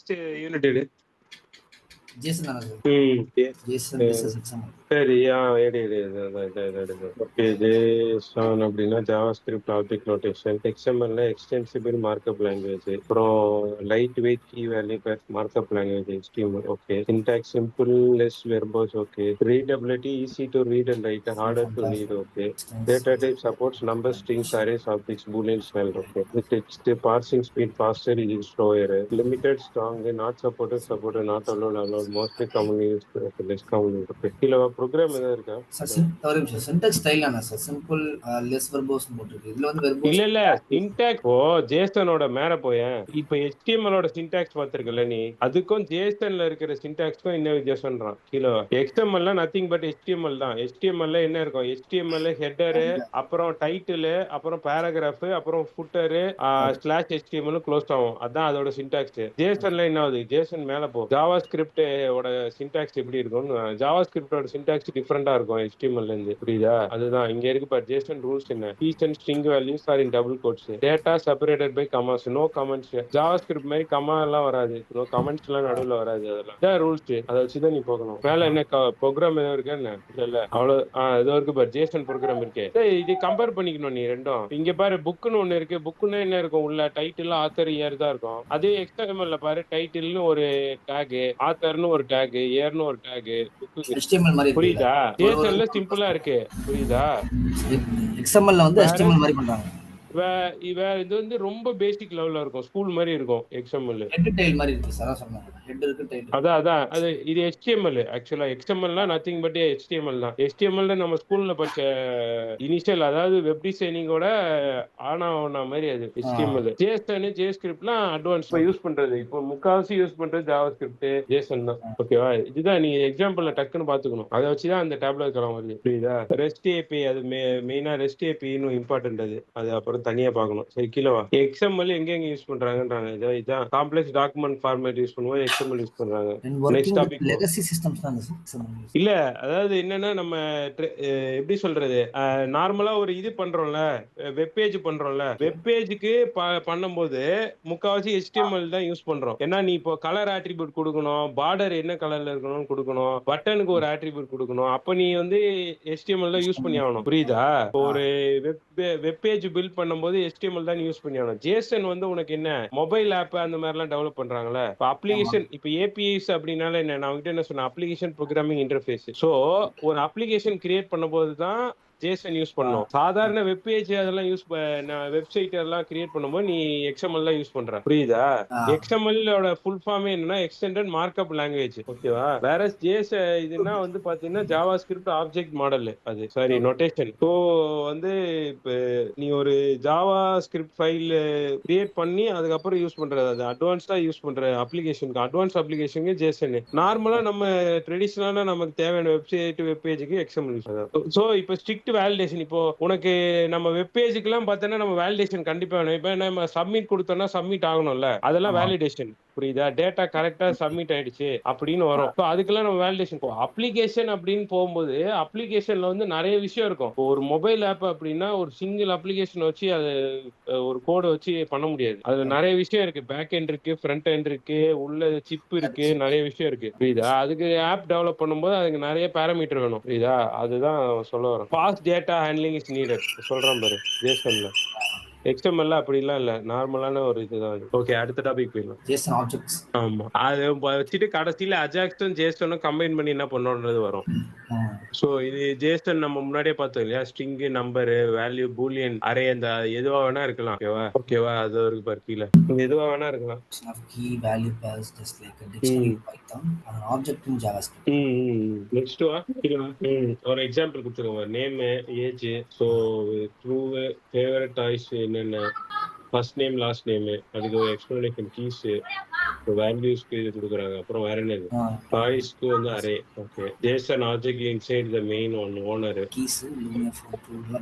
First unit எடு. JSON தானே sir? ம் ஜேசன் பிசினஸ் எக்ஸாம்பிள். சரி எடு ஓகே. ஜேசன் அப்படின்னா ஜாவாஸ்கிரிப்ட் ஆப்ஜெக்ட் நோட்டேஷன். எக்ஸ்எம்எல்ல எக்ஸ்டென்சிபிள் மார்க்அப் லாங்குவேஜ். அப்புறம் lightweight key value markup language HTML. Okay. Syntax simple less verbose. Okay. Readability easy to read and write harder to read. Okay. Data type supports number strings arrays objects boolean style. Okay. Text parsing speed faster இது slower. Limited strong not supported not allowed mostly commonly used less commonly. Okay. கீழ program ஏதாவது இருக்கா? Syntax style தானே sir? Simple less verbose போட்டுருக்கு. இதுல வந்து verbose இல்ல syntax ஜேசனோட மேல போயேன். இப்ப HTML-ஓட சின்டாக்ஸ் பாத்துருக்கல நீ, அதுக்கும் ஜேசன்ல இருக்கிற சின்டாக்ஸ்க்கும் என்ன வித்தியாசம்ன்றான் கீழே. XML நத்திங் பட் HTML தான். HTML என்ன இருக்கும்? HTML ஹெட்டரு, அப்புறம் டைட்டில், அப்புறம் பேராகிராஃப், அப்புறம் ஃபுட்டரு ஸ்லாஷ் HTML க்ளோஸ் ஆகும். அதான் அதோட சின்டாக்ஸ். ஜேசன்ல என்ன ஆகுது? ஜேசன் மேல போ. ஜாவா ஸ்கிரிப்ட் ஓட சின்டாக்ஸ் எப்படி இருக்கும்? ஜாவா ஸ்கிரிப்டோட சின்டாக்ஸ் டிஃபரெண்டா இருக்கும் HTML இருந்து. புரியுதா? அதுதான் இங்க இருக்கு பாரு. ஜேசன் ரூல்ஸ் என்ன? Keys and string values are in double quotes. Data separated by commas. No comments. JavaScript மாதிரி கமா எல்லாம் வராது. நோ கமெண்ட்ஸ் எல்லாம் நடுவுல வராது. அதெல்லாம் இதான் ரூல்ஸ். அதை வச்சுதான் நீ போகணும். மேல என்ன ப்ரோக்ராம் ஏதோ இருக்கா என்ன? இல்ல அவ்வளவு ஏதோ இருக்கு பாரு. ஜேசன் ப்ரோக்ராம் இருக்கு. இது கம்பேர் பண்ணிக்கணும் நீ ரெண்டும். இங்க பாரு புக்குன்னு ஒண்ணு இருக்கு. புக்குன்னு என்ன இருக்கும்? உள்ள டைட்டில் ஆத்தர் இயர் தான் இருக்கும். அதே XML பாரு, டைட்டில்னு ஒரு டேக், ஆத்தர்னு ஒரு டேக், இயர்னு ஒரு டேக். புரியுதா? ஜேசன்ல சிம்பிளா இருக்கு. புரியுதா? XML வந்து HTML மாதிரி பண்றாங்க. இது வந்து ரொம்ப பேசிக் லெவல்ல இருக்கும். ஸ்கூல் மாதிரி இருக்கும் XML. ஹெட் டைல் மாதிரி இருக்கு சார். சொன்னாங்க ஹெட் இருக்கு டைல். அதான் அது இது HTML. ஆக்சுவலா XML நத்திங் பட் HTML தான். HTML நம்ம ஸ்கூல்ல படிச்ச இனிஷியல், அதாவது வெப் டிசைனிங்கோட ஆனா மாதிரி அது HTML. JSON JavaScriptலாம் அட்வான்ஸ் யூஸ் பண்றது. இப்போ முக்காவாசி யூஸ் பண்றது ஜாவாஸ்கிரிப்ட் ஜேசன் தான். ஓகேவா? இதுதான் நீ எக்ஸாம்பிள்ல டக்குன்னு பாத்துக்கணும். அதை வச்சுதான் அந்த டேப்ல இருக்கலாம் வருது. புரியுதா? ரெஸ்ட் API அது மெயினா ரெஸ்ட் API இம்பார்ட்டன்ட். அது அப்புறம் தனியா பார்க்கணும். சரி கீழே வா. XML எங்க யூஸ் பண்றாங்கன்றாங்க. இதான் காம்ப்ளெக்ஸ் டாக்குமெண்ட் ஃபார்மேட் யூஸ் பண்ணுவோம். XML யூஸ் பண்றாங்க. Next topic. லெகசி சிஸ்டம்ஸ் தான் XML. இல்ல அதாவது என்னன்னா நம்ம எப்படி சொல்றது, நார்மலா ஒரு இது பண்றோம்ல, வெப் பேஜ் பண்றோம்ல, வெப் பேஜுக்கு பண்ணும்போது முக்காவாசி HTML தான் யூஸ் பண்றோம். ஏன்னா நீ இப்போ கலர் ஆட்ரிபியூட் கொடுக்கணும், பார்டர் என்ன கலர்ல இருக்கணும்னு கொடுக்கணும், பட்டனுக்கு ஒரு ஆட்ரிபியூட் கொடுக்கணும். அப்ப நீ வந்து HTML தான் யூஸ் பண்ணி ஆகணும். புரியுதா? ஒரு வெப் பேஜ் பில்ட் பண்ணும்போது HTML தான் யூஸ் பண்ணி ஆகணும். ஜேசன் வந்து உனக்கு என்ன மொபைல் ஆப் அந்த மாதிரி எல்லாம் டெவலப் பண்றாங்கல்ல, இப்போ அப்ளிகேஷன், இப்போ APIs அப்படின்னால என்ன, நான் உங்ககிட்ட என்ன சொன்னேன், அப்ளிகேஷன் ப்ரோக்ராமிங் இன்டர்ஃபேஸ். ஸோ ஒரு அப்ளிகேஷன் கிரியேட் பண்ணும்போது தான் ஜேசன் யூஸ் பண்ணும். சாதாரண வெப் பேஜ் அதெல்லாம் வெப்சைட் எல்லாம் கிரியேட் பண்ணும்போது நீ XML தான் யூஸ் பண்ற. புரியுதா? XML-ஓட ஃபுல் ஃபார்மே என்னன்னா எக்ஸ்டெண்டட் மார்க்அப் லாங்குவேஜ். ஓகேவா? வேற இதுனா வந்து பாத்தீங்கன்னா ஜாவாஸ்கிரிப்ட் ஆப்ஜெக்ட் மாடல், அது சாரி நோட்டேஷன். ஸோ வந்து இப்போ நீ ஒரு ஜாவா ஸ்கிரிப்ட் ஃபைல் கிரியேட் பண்ணி அதுக்கப்புறம் யூஸ் பண்றது, அது அட்வான்ஸ்டா யூஸ் பண்ற அப்ளிகேஷனுக்கு, அட்வான்ஸ் அப்ளிகேஷனுக்கு ஜேசன். நார்மலா நம்ம ட்ரெடிஷனலா நமக்கு தேவையான வெப்சைட் வெப் பேஜுக்கு XML யூஸ் ஆகும். ஸோ இப்போ ஸ்ட்ரிக்ட் வேலிடேஷன். இப்போ உனக்கு நம்ம வெப் பேஜுக்கு எல்லாம் பார்த்தோன்னா நம்ம வேலிடேஷன் கண்டிப்பா வேணும். இப்போ நம்ம சப்மிட் கொடுத்தோம்னா சப்மிட் ஆகணும்ல, அதெல்லாம் வேலிடேஷன். புரியுதா? டேட்டா கரெக்டா சப்மிட் ஆயிடுச்சு அப்படின்னு வரும். அதுக்கெல்லாம் நம்ம வேலிடேஷன். அப்ளிகேஷன் அப்படின்னு போகும்போது அப்ளிகேஷன்ல வந்து நிறைய விஷயம் இருக்கும். ஒரு மொபைல் ஆப் அப்படின்னா ஒரு சிங்கிள் அப்ளிகேஷன் வச்சு அது ஒரு கோடை வச்சு பண்ண முடியாது. அதுல நிறைய விஷயம் இருக்கு. பேக் எண்ட் இருக்கு, ஃப்ரண்ட் எண்ட் இருக்கு, உள்ள சிப் இருக்கு, நிறைய விஷயம் இருக்கு. புரியுதா? அதுக்கு ஆப் டெவலப் பண்ணும்போது அதுக்கு நிறைய பேராமீட்டர் வேணும். புரியுதா? அதுதான் சொல்ல வரும். Fast data handling is needed சொல்றேன் பாரு ஜேசன்ல. XML அப்படிலாம் இல்ல, நார்மலான ஒரு இதுதான். ஓகே, அடுத்த டாபிக் போயிடலாம். Jason objects. ஆமா, அதை வச்சுட்டு கடைசியில அஜாக்ஸும் ஜேசனும் கம்பைன் பண்ணி என்ன பண்ணணும்ன்றது வரும். சோ இது ஜேசன் நம்ம முன்னாடியே பார்த்தோம் இல்லையா? String, number, value, Boolean, array, அந்த எதுவா வேணா இருக்கலாம். ஓகேவா? அது ஒரு பார் கீழே எதுவா வேணா இருக்கலாம். key value pairs just like a dictionary in Python and an object in JavaScript. Next வா. ஒரு எக்ஸாம்பிள் கொடுத்துருங்க. Name, age, so true, favourite toys என்னென்ன, ஃபர்ஸ்ட் நேம், லாஸ்ட் நேம், அதுக்கு ஒரு எக்ஸ்பிளனேஷன், கீஸ், வேல்யூஸ்க்கு இது கொடுக்குறாங்க. அப்புறம் வேற என்னது, டாய்ஸ்க்கு வந்து array. Okay. JSON object inside the main owner. Keys,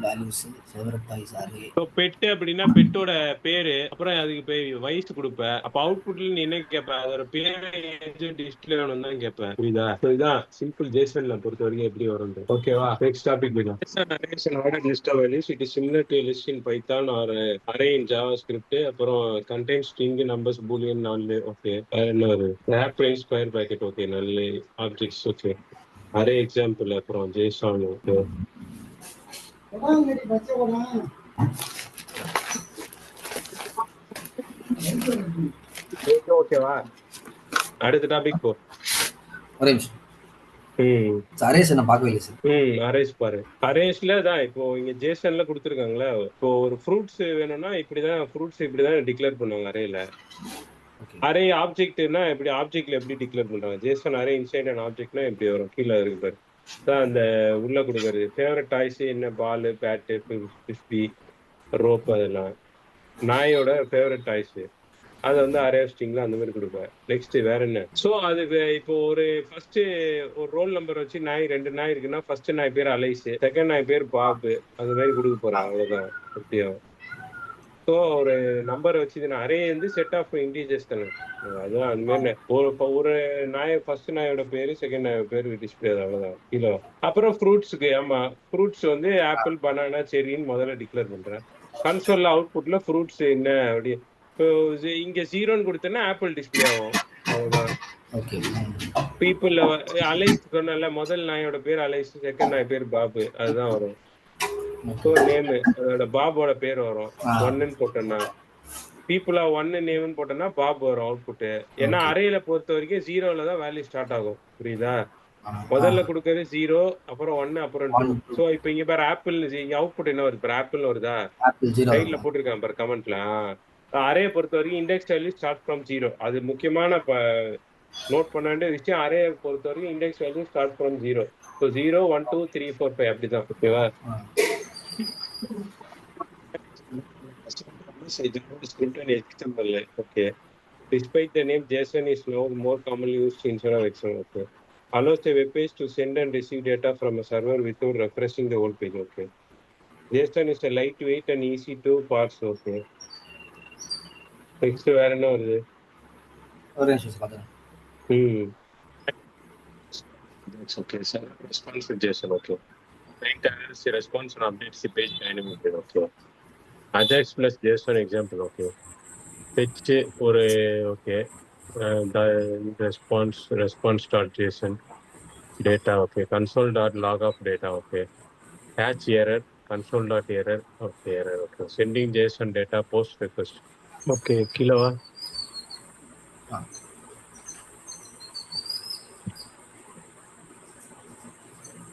values, favourite toys, array. So pet அப்படின்னா பெட்டோட பேரு, அப்புறம் அதுக்கு போய் வயசு கொடுப்ப. அப்ப அவுட்புட்ல நீ என்ன கேட்ப, அதோட பேரு, ஏஜ், டிஸ்ப்ளே வேணும் தான் கேட்பேன். புரியுதா? இதுதான் சிம்பிள் ஜேசன்ல பொறுத்த வரைக்கும் எப்படி வரும். ஓகேவா? நெக்ஸ்ட் டாபிக் போயிடலாம். An ordered list of values. It is similar to a list in Python or array in JavaScript. அப்புறம் contains string, numbers, boolean, null. Okay. என்ன ஒரு ரேப் ரேஞ்ச் ஸ்கொயர் பிராக்கெட் ஓகே நல்ல ஆப்ஜெக்ட்ஸ் ஓகே அரே எக்ஸாம்பிள் அப்புறம் JSON okay ஓகேவா அடுத்த topic போ ஒரே நிமிஷம் ம் அரேஸ் நான் பார்க்கவே இல்லை சார். அரேஸ் பாரு அரேஸ்ல தான் இப்போ இங்க ஜேசன்ல கொடுத்துருக்காங்களா இப்போ ஒரு ஃப்ரூட்ஸ் வேணும்னா இப்படிதான் ஃப்ரூட்ஸ் இப்படிதான் டிக்ளேர் பண்ணுவாங்க அரேல அரே ஆப்ஜெக்ட்னா எப்படி ஆப்ஜெக்ட்ல எப்படி டிக்ளேர் பண்றாங்க ஜேசன் அரே இன்சைட் அண்ட் ஆப்ஜெக்ட்னா எப்படி வரும் கீழே இருக்கு பாரு தான் அந்த உள்ள கொடுக்கறது ஃபேவரட் டாய்ஸ் என்ன பால் பேட்டு ஃபிஸ்பி ரோப் அதெல்லாம் நாயோட ஃபேவரட் டாய்ஸ் அதை வந்து அரே ஸ்ட்ரிங்ல அந்த மாதிரி கொடுப்பேன் நெக்ஸ்ட் வேற என்ன ஸோ அது இப்போ ஒரு ஃபர்ஸ்ட் ஒரு ரோல் நம்பர் வச்சு நாய் 2 நாய் இருக்குன்னா ஃபர்ஸ்ட் நாய் பேர் அலைஸ் செகண்ட் நாய் பேர் பாபு அந்த மாதிரி கொடுக்க போறேன் அவ்வளவுதான் சத்தியம் ஸோ ஒரு நம்பரை வச்சு நான் அரே வந்து செட் ஆஃப் இன்டீஜர்ஸ் தானே அதுதான் அந்த மாதிரி ஒரு நாய் ஃபர்ஸ்ட் நாயோட பேரு செகண்ட் நாயோட பேரு டிஸ்பிளே அவ்வளவுதான் கீழே அப்புறம் ஃப்ரூட்ஸுக்கு ஆமா ஃப்ரூட்ஸ் வந்து ஆப்பிள் பனானா செரின்னு முதல்ல டிக்ளேர் பண்றேன் கன்சோல்ல அவுட்புட்ல ஃப்ரூட்ஸ் என்ன அப்படி இப்போ இங்க 0ன்னு கொடுத்தேன்னா ஆப்பிள் டிஸ்பிளே ஆகும் அவ்வளவுதான் பீப்புள் அலைஸ் சொன்னல முதல் நாயோட பேர் அலைஸ் செகண்ட் நாய் பேர் பாபு அதுதான் வரும் ஸோ நேம் அதோட பாபோட பேர் வரும் 1ன்னு போட்டோம்னா பீப்புளா 1 நேம்னு போட்டோம்னா பாபு வரும் அவுட்புட் ஏன்னா அறையில பொறுத்த வரைக்கும் 0ல தான் வேல்யூ ஸ்டார்ட் ஆகும் புரியுதா முதல்ல கொடுக்கறது 0 அப்புறம் 1 அப்புறம் 2 ஸோ இப்போ இங்க பாரு ஆப்பிள் இங்க அவுட்புட் என்ன வருது பாரு ஆப்பிள் வருதா சைட்ல போட்டிருக்கான் பாரு கமெண்ட்ல அரே பொறுத்த வரைக்கும் இண்டெக்ஸ் வேல்யூ ஸ்டார்ட் ஃப்ரம் 0 அது முக்கியமான நோட் பண்ண வேண்டிய விஷயம் அரே பொறுத்த வரைக்கும் index value start from 0 so 0 1 2 3 4 5 அப்படிதான் ஓகேவா okay despite the name JSON is now more commonly used instead of XML okay allows the web page to send and receive data from a server without refreshing the whole page okay JSON is a lightweight and easy to parse okay next வேற என்ன வருது ஒரு நிமிஷம் பாத்துறேன் okay sir response with JSON okay right errors response and updates the page dynamically okay ajax plus JSON example okay fetch ஒரு okay the response.json data okay console.log of data okay catch error console.error okay error okay sending JSON data post request okay கிலோவா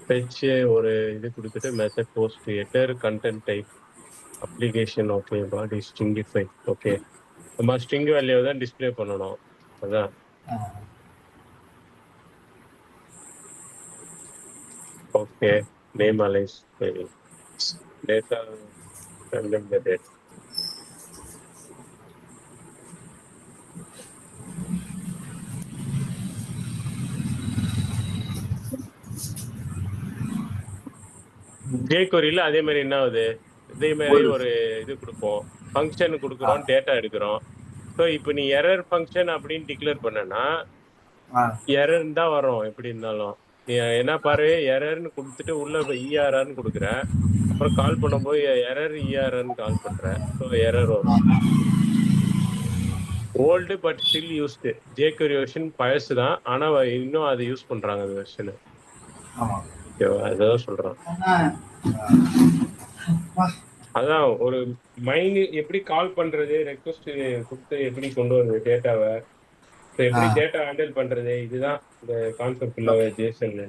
fetch ஒரு இது கொடுத்துட்டு method post header content type application okay body stringify okay நம்ம string value தான் display பண்ணணும் அதான் okay name alias data random data jQueryல அதே மாதிரி என்ன ஆகுது இதே மாதிரி ஒரு இது கொடுப்போம் ஃபங்க்ஷன் கொடுக்குறோம் டேட்டா எடுக்கிறோம் ஸோ இப்போ நீ எரர் ஃபங்க்ஷன் அப்படின்னு டிக்ளேர் பண்ணனா எரர் தான் வரும் எப்படி இருந்தாலும் நீ என்ன பாரு எரர்னு கொடுத்துட்டு உள்ள இஆர்ஆர்னு கொடுக்குற அப்புறம் கால் பண்ணும்போது எரர் இஆர்ஆர்னு கால் பண்ற ஸோ எரர் வரும் old but still used jQuery version பழசு தான் ஆனா இன்னும் அதை யூஸ் பண்றாங்க அந்த வெர்ஷனு அதான் சொல்றான் அதான் ஒரு மைன் எப்படி கால் பண்றது ரெக்வஸ்ட் கொடுத்து எப்படி கொண்டு வருது டேட்டாவை எப்படி டேட்டா ஹேண்டில் பண்றது இதுதான் இந்த கான்செப்ட் ஃபுல்லாவே ஜேசன்ல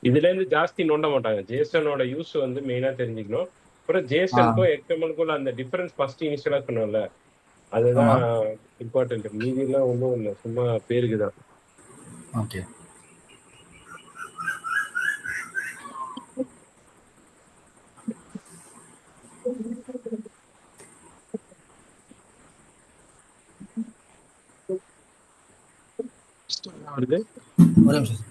இதுல இருந்து ஜாஸ்தி நோண்ட மாட்டாங்க ஜேசனோட யூஸ் வந்து மெயினா தெரிஞ்சுக்கணும் அப்புறம் ஜேசனுக்கும் எக்ஸ்எம்எல்க்கும் அந்த டிஃபரன்ஸ் ஃபர்ஸ்ட் இனிஷியலா சொன்னோம்ல அதுதான் இம்பார்ட்டன்ட் மீதி எல்லாம் ஒன்றும் இல்லை சும்மா பேருக்கு தான் ஓகே வருது ஒரு நிமிஷம்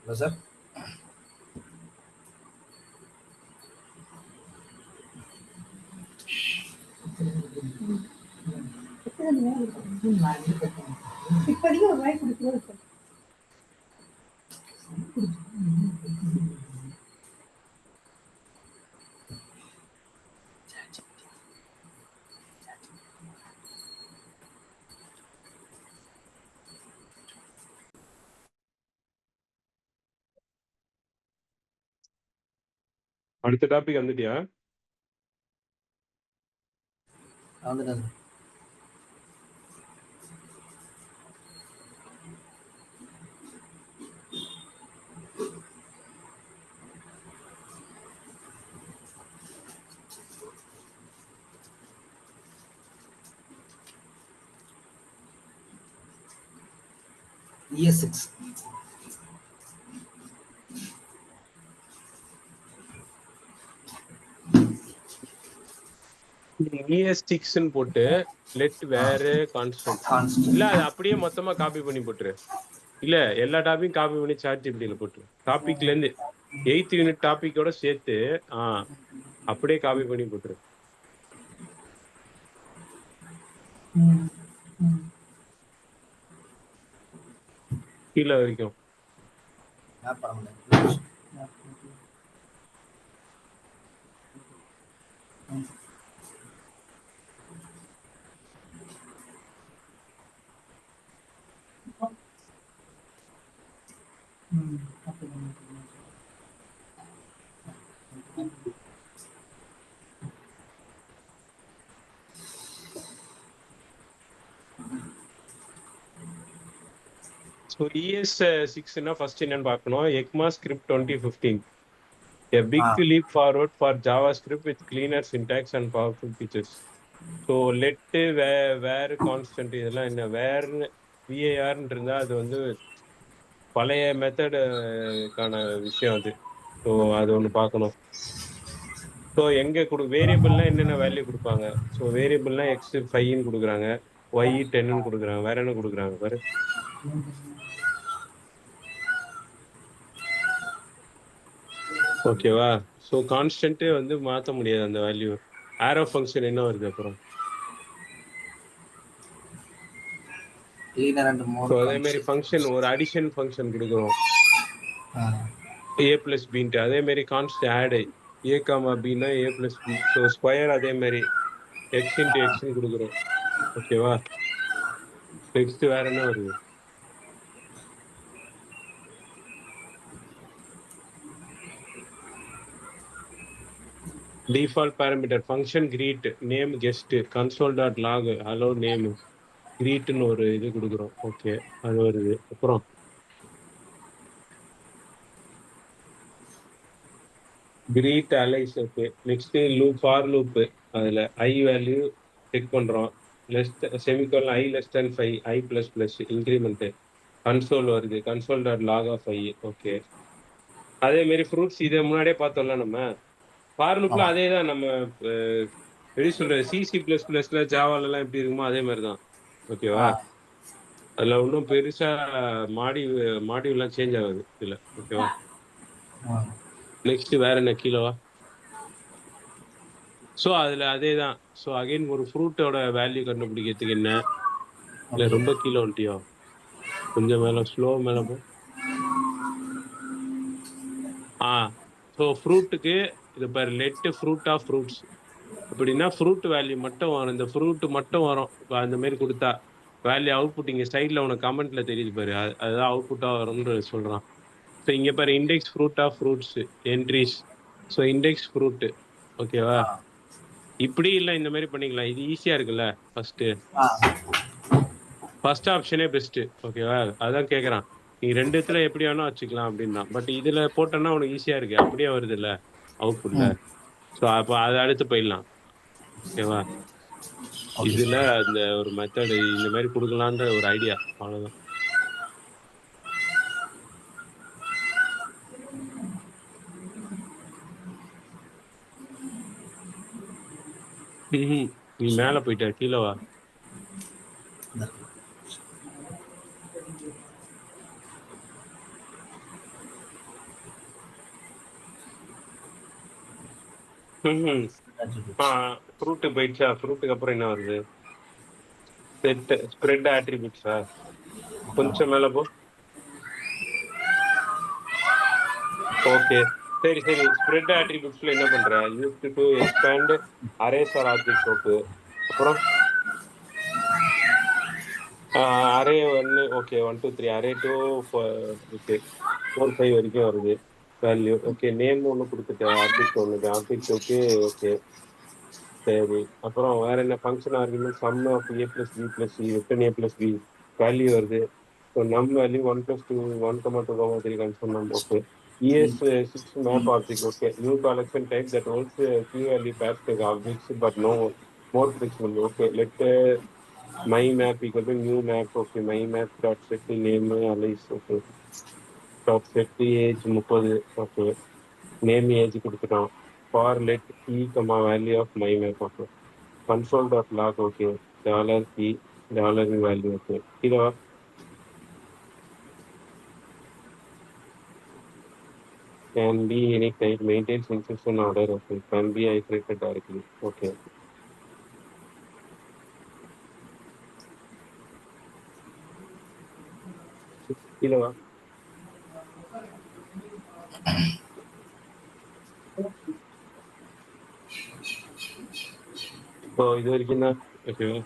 ஹலோ சார். இப்போதைக்கு ஒரு வாய் கொடுக்குறோம். அடுத்த டாபிக் வந்துட்டியா? வந்துட்டேன் சார். ES6 ES6 போட்டு லெட் வேற கான்ஸ்டன்ட் இல்ல அது அப்படியே மொத்தமா காப்பி பண்ணி போட்டுரு. இல்ல எல்லா டாபிக்கும் காப்பி பண்ணி ChatGPTல போட்டுரு. டாபிக்ல இருந்து 8th யூனிட் டாபிக்கோட சேர்த்து அப்படியே காப்பி பண்ணி போட்டுரு. கீழே வரைக்கும் So ES6 first என்னன்னு பார்க்கணும். ECMAScript 2015. A big leap forward for JavaScript with cleaner syntax and powerful features. So let where constant இதெல்லாம் என்ன வேர்னு VAR இருந்தா அது வந்து பழைய மெத்தடுக்கான விஷயம் அது. ஸோ அது ஒன்று பார்க்கணும். ஸோ எங்கே வேரியபிள்லாம் என்னென்ன வேல்யூ கொடுப்பாங்க. ஸோ வேரியபிள்லாம் X5ன்னு கொடுக்குறாங்க, Y10ன்னு கொடுக்குறாங்க, வேற என்ன கொடுக்குறாங்க பாரு. ஓகேவா? ஸோ கான்ஸ்டன்ட்டே வந்து மாற்ற முடியாது அந்த வேல்யூ. ஆரோ ஃபங்க்ஷன் என்ன வருது அப்புறம்? ஸோ அதே மாதிரி ஃபங்க்ஷன் ஒரு அடிஷன் ஃபங்க்ஷன் கொடுக்குறோம் A+Bன்ட்டு. அதே மாதிரி கான்ஸ்ட் ஆடு A, Bனா A+B. ஸோ ஸ்கொயர் அதே மாதிரி எக்ஸ் இன்ட்டு எக்ஸ்ன்னு கொடுக்குறோம். ஓகேவா? நெக்ஸ்ட் வேற என்ன வருது? Default parameter function greet name guest console dot log hello name கிரீட்னு ஒரு இது கொடுக்குறோம். ஓகே, அது வருது. அப்புறம் greet alias. Okay, next loop for loop. அதில் ஐ வேல்யூ செக் பண்ணுறோம். Semicolon I less than 5 I plus plus increment console வருது. Console dot log of I. Okay, அதே மாதிரி ஃப்ரூட்ஸ் இதை முன்னாடியே பார்த்தோம்ல நம்ம. ஃபார் லூப்ல ஆமா. அதே தான். நம்ம எப்படி சொல்றது, சிசி பிளஸ் பிளஸ்ல ஜாவாலெல்லாம் எப்படி இருக்குமோ அதே மாதிரி தான். ஓகேவா? ஆ. அதில் ஒன்றும் பெருசா மாடியூல்லாம் சேஞ்ச் ஆகுது இதில். ஓகேவா? ஆ. நெக்ஸ்ட் வேற என்ன கீழவா? ஸோ அதில் அதே தான். ஸோ அகைன் ஒரு ஃப்ரூட்டோட வேல்யூ கண்டுபிடிக்கிறதுக்கு என்ன? இல்லை ஓகே. ரொம்ப கீழே வந்துட்டியோ? கொஞ்சம் மேலே ஸ்லோ மேலே போ. ஸோ ஃப்ரூட்டுக்கு இது பாரு, லெட் ஃப்ரூட் ஆஃப் ஃப்ரூட்ஸ் அப்படின்னா ஃப்ரூட் வேல்யூ மட்டும் வரும். இந்த ஃப்ரூட் மட்டும் வரும். இப்போ அந்த மாதிரி கொடுத்தா வேல்யூ அவுட்புட் இங்கே சைடில் உனக்கு கமெண்ட்ல தெரியுது பாரு, அதுதான் அவுட்புட்டாக வரும்னு சொல்கிறான். ஸோ இங்கே பாரு, index fruit of fruits entries. So index fruit. ஓகேவா? ஆ. இப்படி இல்லை, இந்த மாதிரி பண்ணிக்கலாம். இது ஈஸியாக இருக்குல்ல. ஆ. ஃபர்ஸ்ட் ஆப்ஷனே பெஸ்ட்டு. ஓகேவா? அதான் கேட்குறான். நீ ரெண்டுத்துல எப்படி வேணா வச்சுக்கலாம் அப்படின்னா. பட் இதில் போட்டோன்னா உனக்கு ஈஸியாக இருக்கு. அப்படியே வருது இல்லை அவுட்புட்டில். ம். ஸோ அப்போ அதை அடுத்து போயிடலாம். ஓகேவா? ஓகே இதுல சார். அந்த ஒரு மெத்தட் இந்த மாதிரி கொடுக்கலான்ற ஒரு ஐடியா, அவ்வளவுதான். நீ மேல போயிட்ட, கீழே வா. ஃப்ரூட்டு போயிடுச்சா? ஃப்ரூட்டுக்கு அப்புறம் என்ன வருது? செட் ஸ்ப்ரெட் ஆட்ரிபியூட்ஸா? கொஞ்சம் மேல போ. ஓகே, சரி சரி. ஸ்ப்ரெட் ஆட்ரிபியூட்ஸ்ல என்ன பண்ற? Use to expand arrays or object scope. அப்புறம் அரே 1, ஓகே 1 2 3 அரே 2, ஓகே 4 5 வரைக்கும் வருது வேல்யூ. ஓகே, நேம் ஒன்று கொடுத்துட்டேன், ஆப்ஜெக்ட் ஒன்று, ஆப்ஜெக்ட் ஓகே. ஓகே சரி. அப்புறம் வேற என்ன? Function argument sum of A plus B plus C return A plus B value வருது. ஸோ நம் வேல்யூ 1 + 2 1, 2, 3 கன்ஃபார்ம் நம். Okay, ES 6 map object. Okay, new collection type that holds key value pairs objects but no more flexible. Okay, let my map equal to new map. Okay, my map dot set name Alice. Okay, dot set age 30. Okay, name age கொடுத்துட்டோம். For let key comma value of my map. Okay, console dot log. Okay, dollar key dollar value. Okay, kilo can be any type, maintains instruction order. Okay, can be iterated directly. Okay, kilo இப்போ இது வரைக்கும் தான். ஓகேவா?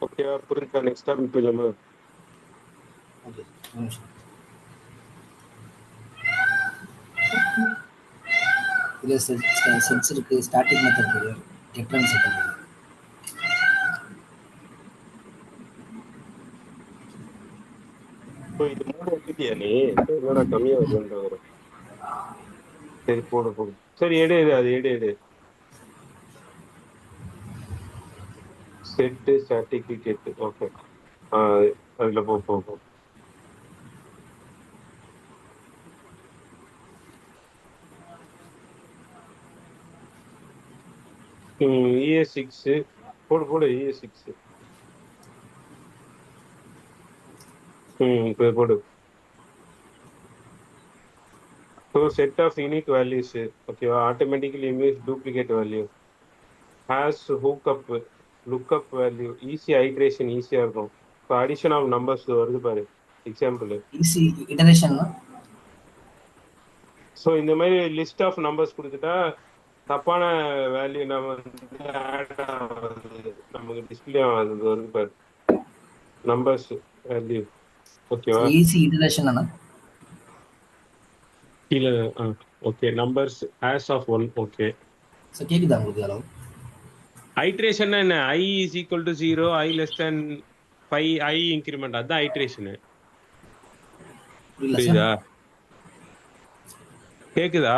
ஓகேவா? புரிஞ்சா? Next topic போயிடலாமா? Okay, ஒரு நிமிஷம். இதில் செட்ஸ் இருக்கு, ஸ்டாட்டிக் மெத்தட் இருக்கு, எக்ஸ்டர்னல் செட் இருக்கு. இப்போ இது 3 எடுத்துட்டியா நீ? என்னடா கம்மியா வருதுன்ற. சரி போடு போடு. சரி எடு அது எடு. செட்டு ஸ்டாட்டிக் கெட்டு. ஓகே. அதுல போ. ES6 போடு ES6. போடு. So set of unique values. ஓகேவா, automatically image duplicate value. Has lookup value. Easy iteration ஈஸியா இருக்கும். இப்போ addition of numbers வருது பாரு எக்ஸாம்பிள். ஈஸி இட்டரேஷன்னா ஸோ இந்த மாதிரி லிஸ்ட் ஆஃப் நம்பர்ஸ் கொடுத்துட்டா தப்பான வேல்யூ நம்ம வந்து ஆட் ஆகுது, நமக்கு டிஸ்பிளே ஆகுது வருது பாரு நம்பர்ஸ் வேல்யூ. ஓகேவா, ஈஸி இட்டரேஷன் அண்ணா. கீழே okay numbers as of 1. Okay, so கேட்குதா உங்களுக்கு அளவு? ஐட்ரேஷன் என்ன? I is equal to 0, I less than 5, I increment, அதுதான் ஐட்ரேஷனு. புரியல சார். புரியுதா? கேக்குதா?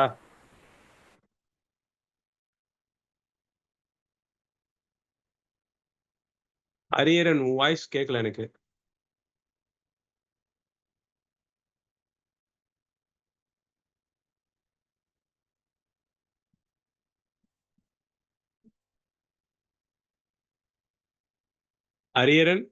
ஹரியரன் வாய்ஸ் கேட்கல எனக்கு. ஹரியரன்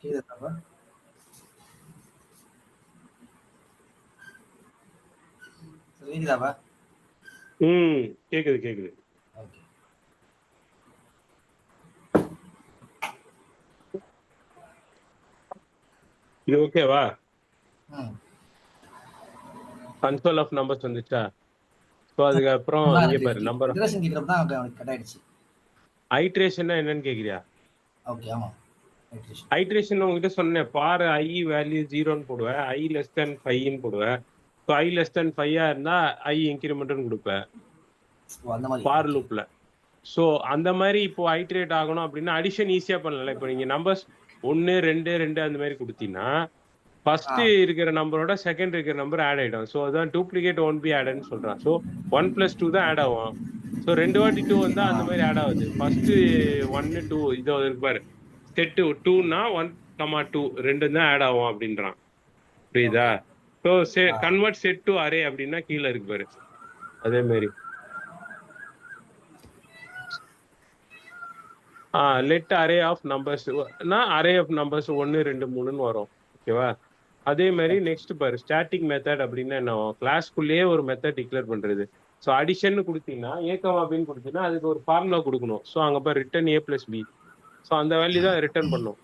கேட்குதா? கேக்குதாப்பா? கேக்குது. ஓகே. இது ஓகேவா? ம். கன்சோல் ஆஃப் நம்பர்ஸ் வந்துச்சா? ஸோ அதுக்கப்புறம் நல்லா இங்க இருக்கு. பாரு நம்பர் இட்டரேஷன் கேக்குறப்ப தான் அவனுக்கு கட் ஆயிடுச்சு. ஐட்ரேஷன்னா என்னன்னு கேக்குறியா? ஓகே, ஆமா. இட்டரேஷன். ஐட்ரேஷன் உங்ககிட்ட சொன்னேன் பாரு. ஐ வேல்யூ 0ன்னு போடுவேன், ஐ லெஸ் தேன் 5ன்னு போடுவேன். ஸோ ஐ லெஸ் தேன் 5 இருந்தா ஐ இன்கிரிமெண்ட்னு கொடுப்பேன் ஓ, அந்த மாதிரி. For okay. லூப்ல. ஸோ அந்த மாதிரி இப்போ ஐட்ரேட் ஆகணும் அப்படின்னா அடிஷன் ஈஸியா பண்ணல. இப்போ நீங்க நம்பர்ஸ் 1 2 2 அந்த மாதிரி கொடுத்தீங்கன்னா ஃபர்ஸ்ட் இருக்கிற நம்பரோட செகண்ட் இருக்கிற நம்பர் ஆட் ஆயிடும். ஸோ அதான் டூப்ளிகேட் ஒன் பி ஆட்னு சொல்றான். ஸோ 1 + 2 தான் ஆட் ஆகும். ஸோ 2 வாட்டி 2 வந்தா அந்த மாதிரி ஆட் ஆகுது. ஃபர்ஸ்ட் 1 2 இதோ இருக்கு பாரு. செட் 2னா 1, 2 ரெண்டு தான் ஆட் ஆகும் அப்படின்றான். புரியுதா? So convert set to array அப்படின்னா கீழே இருக்கு பாரு. அதே மாதிரி லெட் அரே ஆஃப் நம்பர்ஸ்னா அரே ஆஃப் நம்பர்ஸ் 1 2 3ன்னு வரும். ஓகேவா? அதே மாதிரி நெக்ஸ்ட் பாரு ஸ்டாட்டிக் மெத்தட் அப்படின்னா என்ன ஆகும்? கிளாஸ்க்குள்ளேயே ஒரு மெத்தட் டிக்ளேர் பண்றது. ஸோ அடிஷன் கொடுத்தீங்கன்னா ஏகமா அப்படின்னு கொடுத்தீங்கன்னா அதுக்கு ஒரு ஃபார்முலா கொடுக்கணும். ஸோ அங்க பாரு ரிட்டர்ன் a + b. ஸோ அந்த வேல்யூ தான் ரிட்டர்ன் பண்ணும்.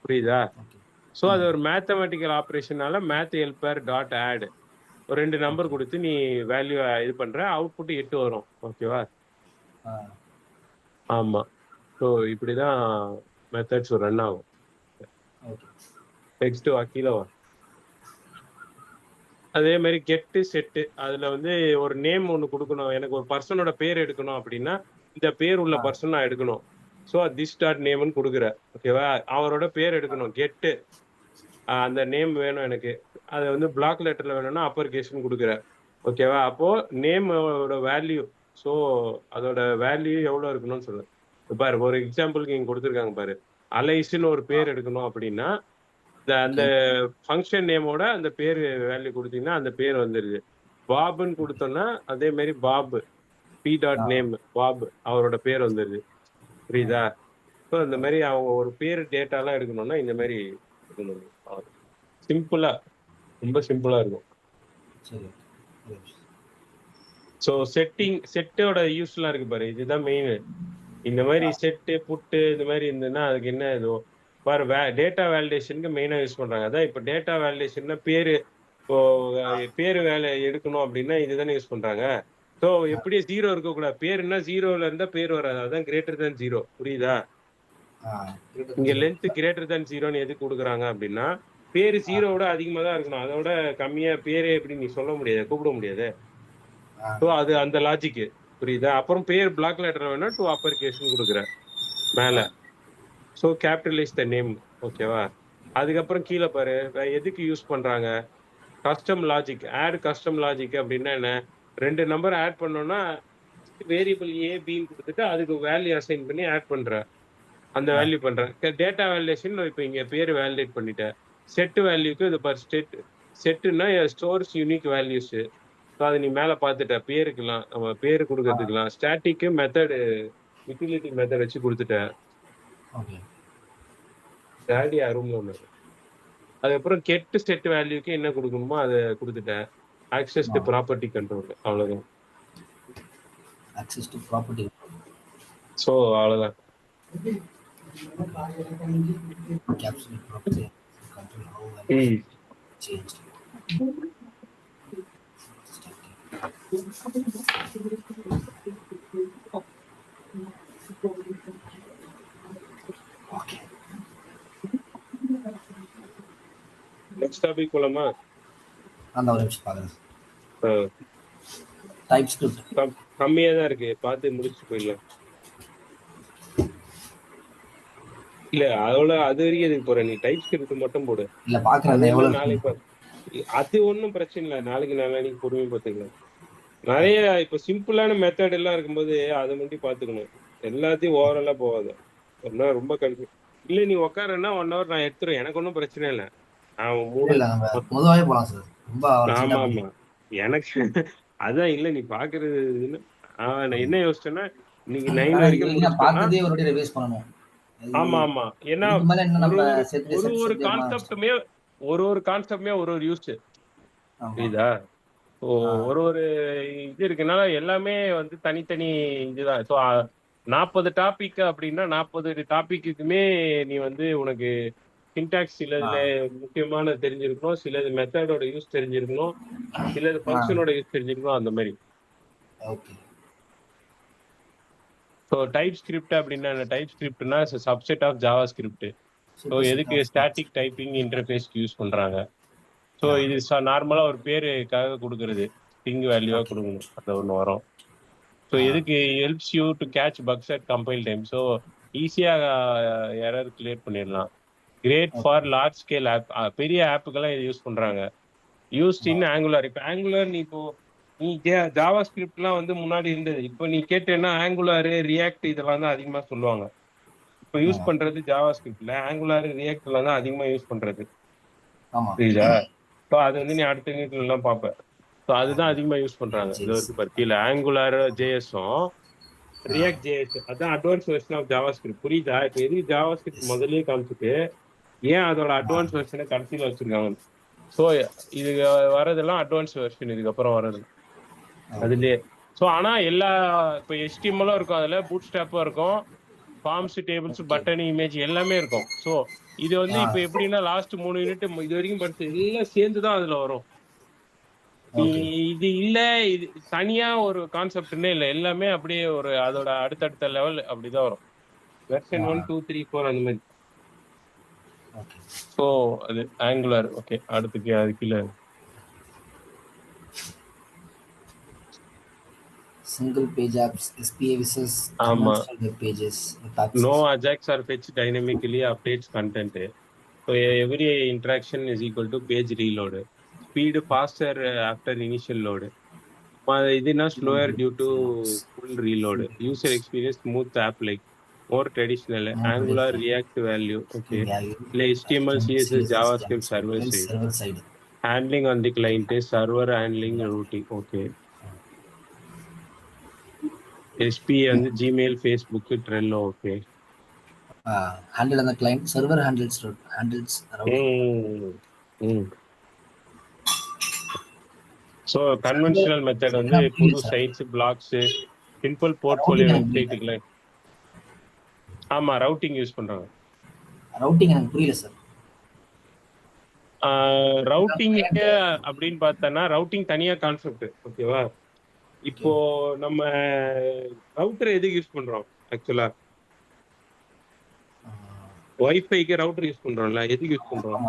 புரியுதா? ஸோ அது ஒரு மேத்தமெட்டிக்கல் ஆப்ரேஷனால மேத் ஹெல்பர் டாட் ஆட் ஒரு 2 நம்பர் கொடுத்து நீ வேல்யூ இது பண்ற, அவுட்புட் 8 வரும். ஓகேவா? ஆமா. ஸோ இப்படிதான் மெத்தட்ஸ் ரன் ஆகும். நெக்ஸ்ட் கீழே வா. அதே மாதிரி கெட்டு செட்டு அதுல வந்து ஒரு நேம் ஒன்று கொடுக்கணும். எனக்கு ஒரு பர்சனோட பேர் எடுக்கணும் அப்படின்னா இந்த பேர் உள்ள பர்சன் நான் எடுக்கணும். ஸோ திஸ் டாட் நேம்னு கொடுக்குற. ஓகேவா? அவரோட பேர் எடுக்கணும். கெட்டு அந்த நேம் வேணும் எனக்கு. அதை வந்து பிளாக் லெட்டர்ல வேணும்னா அப்பர் கேஸ்ன்னு கொடுக்குற. ஓகேவா? அப்போ நேமோட வேல்யூ, ஸோ அதோட வேல்யூ எவ்வளோ இருக்கணும்னு சொல்லு. பாரு ஒரு எக்ஸாம்பிளுக்கு இங்க கொடுத்துருக்காங்க பாரு. அலைஸ்ன்னு ஒரு பேர் எடுக்கணும் அப்படின்னா அந்த ஃபங்க்ஷன் நேமோட அந்த பேர் வேல்யூ கொடுத்தீங்கன்னா அந்த பேர் வந்துருது. பாப்னு கொடுத்தோம்னா அதே மாதிரி Bob B dot name Bob அவரோட பேர் வந்துருது. புரியுதா? ஸோ இந்த மாதிரி அவங்க ஒரு பேர் டேட்டாலாம் எடுக்கணும்னா இந்த மாதிரி எடுக்கணும். சிம்பிளா, ரொம்ப சிம்பிளா இருக்கும். ஸோ செட்டோட யூஸ்லாம் இருக்கு பாரு. இதுதான் மெயின். இந்த மாதிரி செட்டு புட்டு இந்த மாதிரி இருந்ததுன்னா அதுக்கு என்ன இது பாரு டேட்டா வேலிடேஷனுக்கு மெயினாக யூஸ் பண்றாங்க. அதான் இப்போ டேட்டா வேலிடேஷன்னா பேரு இப்போ பேரு வேலை எடுக்கணும் அப்படின்னா இதுதானே யூஸ் பண்றாங்க. ஸோ எப்படி 0 இருக்கக்கூடாது. பேருன்னா 0ல இருந்தா பேர் வராது. அதான் கிரேட்டர் தேன் 0. புரியுதா? இங்க லென்த் கிரேட்டர் தேன் 0ன்னு எதுக்கு கொடுக்குறாங்க அப்படின்னா பேரு 0விட அதிகமா தான் இருக்கணும். அதோட கம்மியா பேரே எப்படி நீ சொல்ல முடியாது, கூப்பிட முடியாது. ஸோ அது அந்த லாஜிக்கு. புரியுதா? அப்புறம் பேர் பிளாக் லெட்டர் வேணா டு அப்பர் கேஸ்ன்னு கொடுக்குற மேல. So capitalize the name. ஓகேவா? அதுக்கப்புறம் கீழே பாரு எதுக்கு யூஸ் பண்றாங்க? Custom logic. Add custom logic அப்படின்னா என்ன? 2 நம்பர் ஆட் பண்ணோம்னா வேரியபிள் ஏ பின்னு கொடுத்துட்டு அதுக்கு வேல்யூ அசைன் பண்ணி ஆட் பண்ற. அந்த வேல்யூ பண்றேன். டேட்டா வேலிடேஷன் இப்போ இங்க பேர் வேலிடேட் பண்ணிட்டேன். செட் வேல்யூக்கு இது பர் செட்டுன்னா ஸ்டோர்ஸ் யூனிக் வேல்யூஸ். ஸோ அது நீ மேலே பார்த்துட்ட பேருக்குலாம் நம்ம பேர் கொடுக்கறதுக்குலாம் ஸ்டாட்டிக்கு மெத்தடு யூட்டிலிட்டி மெத்தட் வச்சு கொடுத்துட்டேன். டேடி ரூம்ல ஒன்று. அதுக்கப்புறம் கெட்டு செட் வேல்யூக்கு என்ன கொடுக்கணுமோ அதை கொடுத்துட்டேன். Access to property control. அவ்வளோதான். Access to property. ஸோ அவ்வளோதான். Absolute property control how values changed. Okay. Next topic போலாமா? அந்த ஒரு நிமிஷம் பாக்குறேன். டைப் ஸ்கிரிப்ட் கம்மியா தான் இருக்கு. பார்த்து முடிச்சுட்டு போயிடலாம். இல்ல அதோட அது வரைக்கும் எதுக்கு போற? நீ டைப் ஸ்கிரிப்ட் மட்டும் போடு. இல்ல பாக்குறேன் எவ்வளவு நாளைக்கு அது ஒன்றும் பிரச்சனை இல்லை. நாளைக்கு நாளைக்கு பொறுமையை பார்த்துக்கலாம். நிறைய இப்போ சிம்பிளான மெத்தட் எல்லாம் இருக்கும்போது அதை மட்டும் பார்த்துக்கணும். எல்லாத்தையும் ஓவராலா போகாது. ஒன்னா ரொம்ப கன்ஃபியூஸ் இல்லை. நீ உட்காரன்னா 1 hour நான் எடுத்துருவேன். எனக்கு ஒன்றும் பிரச்சனை இல்லை. பொதுவாகவே போலாம் சார். ரொம்ப ஆமா ஆமா எனக்கு அதான் இல்லை. நீ பாக்குறது நான் என்ன யோசிச்சேன்னா நீங்க 9 வரைக்கும் பார்த்ததே ஒரு ரிவைஸ் பண்ணணும். ஆமா ஆமா. ஏன்னா ஒரு கான்செப்டுமே ஒரு யூஸ். புரியுதா? ஒரு ஒரு இது இருக்கனால எல்லாமே வந்து தனித்தனி இதுதான். ஸோ 40 டாபிக் அப்படின்னா 40 டாபிக்குமே நீ வந்து உனக்கு சின்டாக்ஸ் சிலதுல முக்கியமான தெரிஞ்சிருக்கணும், சிலது மெத்தடோட யூஸ் தெரிஞ்சிருக்கணும், சிலது ஃபங்க்ஷனோட யூஸ் தெரிஞ்சிருக்கணும், அந்த மாதிரி. ஓகே. ஸோ டைப் ஸ்கிரிப்ட் அப்படின்னா டைப் ஸ்கிரிப்ட்னா subset of JavaScript. So எதுக்கு ஸ்டாட்டிக் டைப்பிங் இன்டர்ஃபேஸ்க்கு யூஸ் பண்றாங்க. ஸோ இது நார்மலா ஒரு பேருக்காக கொடுக்கறது, ஸ்ட்ரிங் வேல்யூவா கொடுக்கணும், அது ஒன்று வரும். ஸோ எதுக்கு helps you to catch bugs at compile time. So ஈஸியாக எரர் கிளியர் பண்ணிடலாம். Great for large scale app, பெரிய ஆப்புக்கெல்லாம் இது யூஸ் பண்றாங்க. Used in Angular. இப்போ ஆங்குலர் நீ ஜாவா ஸ்கிரிப்ட்லாம் வந்து முன்னாடி இருந்தது. இப்போ நீ கேட்டேன்னா ஆங்குலர் ரியாக்ட் இதெல்லாம் தான் அதிகமாக சொல்லுவாங்க. இப்போ யூஸ் பண்றது ஜாவா ஸ்கிரிப்ட்ல ஆங்குலர் ரியாக்ட்லாம் தான் அதிகமாக யூஸ் பண்றது. புரியுதா? ஸோ அது வந்து நீ அடுத்த யூனிட்லாம் பார்ப்ப. ஸோ அதுதான் அதிகமாக யூஸ் பண்றாங்க. இது வந்து பத்தியில ஆங்குலர் ஜேஎஸும் ரியாக்ட் ஜேஎஸ் அதான் advance version of JavaScript. புரியுதா? இப்போ எது ஜாவா ஸ்கிரிப்ட் முதல்லயே காமிச்சிட்டு ஏன் அதோட அட்வான்ஸ் வெர்ஷனை கடைசியில் வச்சிருக்காங்க. ஸோ இது வரதெல்லாம் அட்வான்ஸ் வெர்ஷன் இதுக்கப்புறம் வர்றது அதுலயே. ஸோ ஆனா எல்லா இப்போ HTML இருக்கும், அதுல பூட் ஸ்டாப்பும் இருக்கும், ஃபார்ம்ஸ், டேபிள்ஸ், பட்டன், இமேஜ் எல்லாமே இருக்கும். ஸோ இது வந்து இப்போ எப்படின்னா லாஸ்ட் 3 யூனிட் இது வரைக்கும் படிச்சது எல்லாம் சேர்ந்து தான் அதுல வரும். இது இல்ல, இது தனியா ஒரு கான்செப்ட்னே இல்லை, எல்லாமே அப்படியே ஒரு அதோட அடுத்தடுத்த லெவல் அப்படிதான் வரும். வெர்ஷன் 1, 2, 3, 4 அந்த மாதிரி. ஸோ அது ஆங்குலர். ஓகே, அடுத்துக்கு அது கீழே single page apps, SPA versus conventional web pages. No Ajax or fetch dynamically updates content. So every interaction is equal to page reload. Speed faster after initial load. Idina slower due to full reload. User experience smooth app like more traditional. Angular React value. Okay. HTML, CSS, JavaScript server side. Handling on the client is server handling routing. Okay. SP and Gmail, Facebook, Trello. Okay. Handle on the client, server handles routing. So conventional method வந்து புது sides, blocks, simple portfolio வெப்சைட்டுக்குல. ஆமா, routing use பண்றாங்க. Routing எனக்கு புரியல sir. Routing அப்படின்னு பார்த்தனா routing தனியா concept. ஓகேவா? இப்போ நம்ம ரவுட்டர் எதுக்கு யூஸ் பண்றோம்? ஆக்சுவலா வைஃபைக்கு ரவுட்டர் யூஸ் பண்றோம்ல, எதுக்கு யூஸ் பண்றோம்?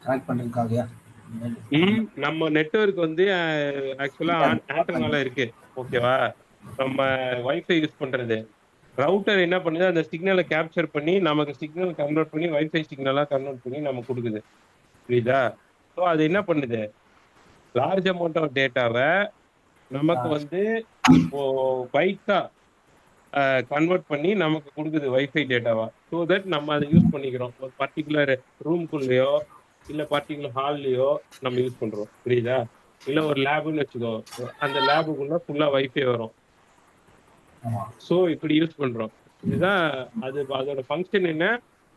கனெக்ட் பண்றதுக்காகயா? நம்ம நெட்வொர்க் வந்து ஆக்சுவலா ஆண்டர்னால இருக்கு. ஓகேவா? நம்ம வைஃபை யூஸ் பண்றது, ரவுட்டர் என்ன பண்ணுது, அந்த சிக்னலை கேப்சர் பண்ணி நமக்கு சிக்னல் கன்வெர்ட் பண்ணி வைஃபை சிக்னலா கன்வெர்ட் பண்ணி நமக்கு கொடுக்குது. புரியுதா? ஸோ அது என்ன பண்ணுது, லார்ஜ் அமௌண்ட் ஆஃப் டேட்டாவை நமக்கு வந்து இப்போ பைட்டா கன்வெர்ட் பண்ணி நமக்கு கொடுக்குது வைஃபை டேட்டாவா. ஸோ தட் நம்ம அதை யூஸ் பண்ணிக்கிறோம். ஒரு பர்டிகுலர் ரூம்குள்ளேயோ இல்லை பர்டிகுலர் ஹால்லையோ நம்ம யூஸ் பண்றோம். புரியுதா? இல்லை ஒரு லேபுன்னு வச்சுக்கோ, அந்த லேபுக்குள்ள ஃபுல்லா வைஃபை வரும். ஸோ இப்படி யூஸ் பண்றோம். இதுதான் அது. அதோட ஃபங்க்ஷன் என்ன,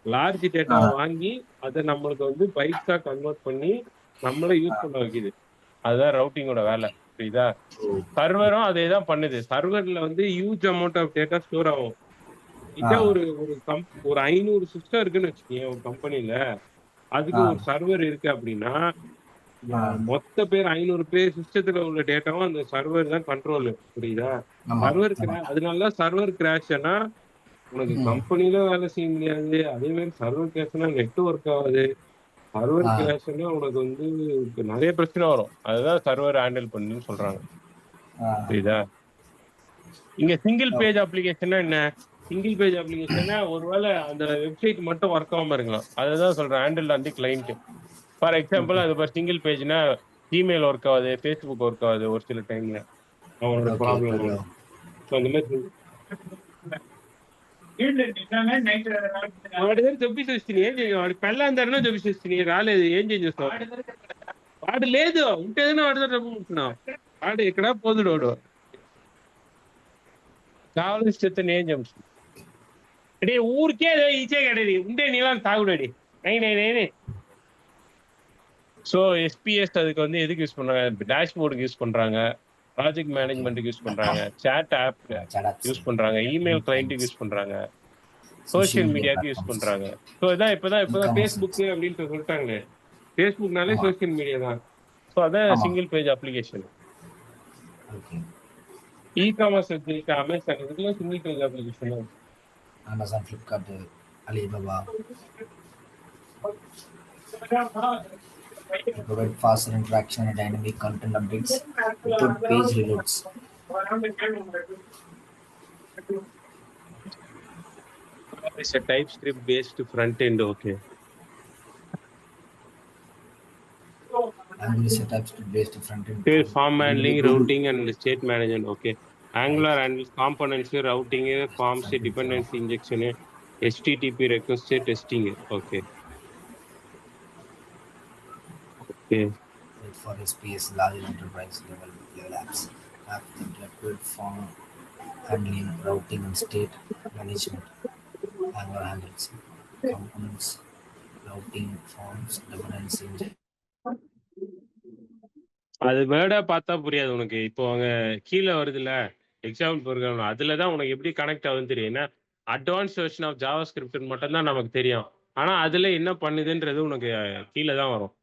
லார்ஜ் டேட்டா வாங்கி அதை நம்மளுக்கு வந்து பைட்ஸா கன்வெர்ட் பண்ணி நம்மள யூஸ் பண்ண வைக்குது. அதுதான் ரவுட்டிங்கோட வேலை. புரியுதா? சர்வரும் அதே தான் பண்ணுது. சர்வர்ல வந்து huge amount of data store ஆகும். இதான் ஒரு 500 சிஸ்டம் இருக்குன்னு வச்சுக்கீங்க ஒரு கம்பெனில, அதுக்கு ஒரு சர்வர் இருக்கு அப்படின்னா மொத்த பேர் 500 பேர் சிஸ்டத்துல உள்ள டேட்டாவும் அந்த சர்வர் தான் கண்ட்ரோல். புரியுதா? சர்வர் அதனாலதான் சர்வர் கிராஷ்னா உனக்கு கம்பெனில வேலை செய்ய முடியாது. அதே மாதிரி சர்வர் கிராஷ்னா நெட்வொர்க் ஆகாது. சர்வர் கிராஷ்னா உனக்கு வந்து நிறைய பிரச்சனை வரும். அதுதான் சர்வர் ஹேண்டில் பண்ணுன்னு சொல்றாங்க. புரியுதா? இங்க சிங்கிள் பேஜ் அப்ளிகேஷன்னா என்ன? சிங்கிள் பேஜ் அப்ளிகேஷன்னா ஒருவேளை அந்த வெப்சைட் மட்டும் ஒர்க் ஆகாம இருக்கலாம். அதுதான் சொல்றேன், handle on the client. For example அது ஒரு சிங்கிள் பேஜ்னா ஜிமெயில் ஒர்க் ஆகுது, ஃபேஸ்புக் ஒர்க் ஆகுது ஒரு சில டைம்ல, அவனோட ப்ராப்ளம் வரும். அந்த மாதிரி వాడిదగ్గర చూపిస్తుంది. ఏం చేయ వాడి పెళ్ళందరినో చూపిస్తుంది. రాలేదు, ఏం చేస్తావు? వాడు లేదు, ఉంటేదైనా వాడితో చెప్పుకుంటున్నావు. వాడు ఇక్కడ పోదుడు, వాడు కావాల్సి చెప్తే ఏం చెప్తుంది. అంటే ఊరికే ఇచ్చే కడది ఉంటే నీళ్ళని తాగుడడి. నై నై నై ஸோ எஸ்பிஎஸ் அதுக்கு வந்து எதுக்கு யூஸ் பண்றாங்க? டேஷ்போர்டுக்கு யூஸ் பண்றாங்க. Project okay. மேனேஜ்மென்ட்க்கு யூஸ் பண்றாங்க. Chat app chat apps, use பண்றாங்க. இமெயில் கிளையன்ட்டுக்கு இன்கம்ஸ், யூஸ் பண்றாங்க. சோஷியல் சோசியல் மீடியா மீடியாக்கு யூஸ் பிளாட்ஃபார்ம்ஸ், பண்றாங்க. ஸோ இதான் இப்பதான் இ-காமர்ஸ். Facebook அப்படின்ட்டு சொல்லிட்டாங்களே. Facebookனாலே ஆமா. சோசியல் மீடியா தான். ஸோ அதான் ஆமா. Single page application. Okay. E-commerce வச்சிருக்க அமேசான் இதுக்கெல்லாம் சிங்கிள் பேஜ் அப்ளிகேஷன் தான். Amazon, Flipkart, Alibaba. They provide faster interaction and dynamic content updates without page reloads. It's a TypeScript based front end. Okay. Angular is a TypeScript based front end. Okay, form handling, Google. routing, and state management. Okay. Angular handles components, routing, forms, Front end dependency injection, HTTP request testing. Okay. Okay. Great for SPS, large enterprise level apps. Apps that require form handling, routing, and state management. Angular handles components, routing, forms, dependency injection. அது வேர்டா பார்த்தா புரியாது உனக்கு. இப்போ அங்க கீழ வருதுல்ல, example program அதுல தான் உனக்கு எப்படி கனெக்ட் ஆகுதுன்னு தெரியும். ஏன்னா, அட்வான்ஸ் வெர்ஷன் ஆஃப் ஜாவாஸ்கிரிப்ட்ன்னு மட்டும் தான் நமக்கு தெரியும். ஆனா, அதுல என்ன பண்ணுதுன்றது உனக்கு கீழ தான் வரும்.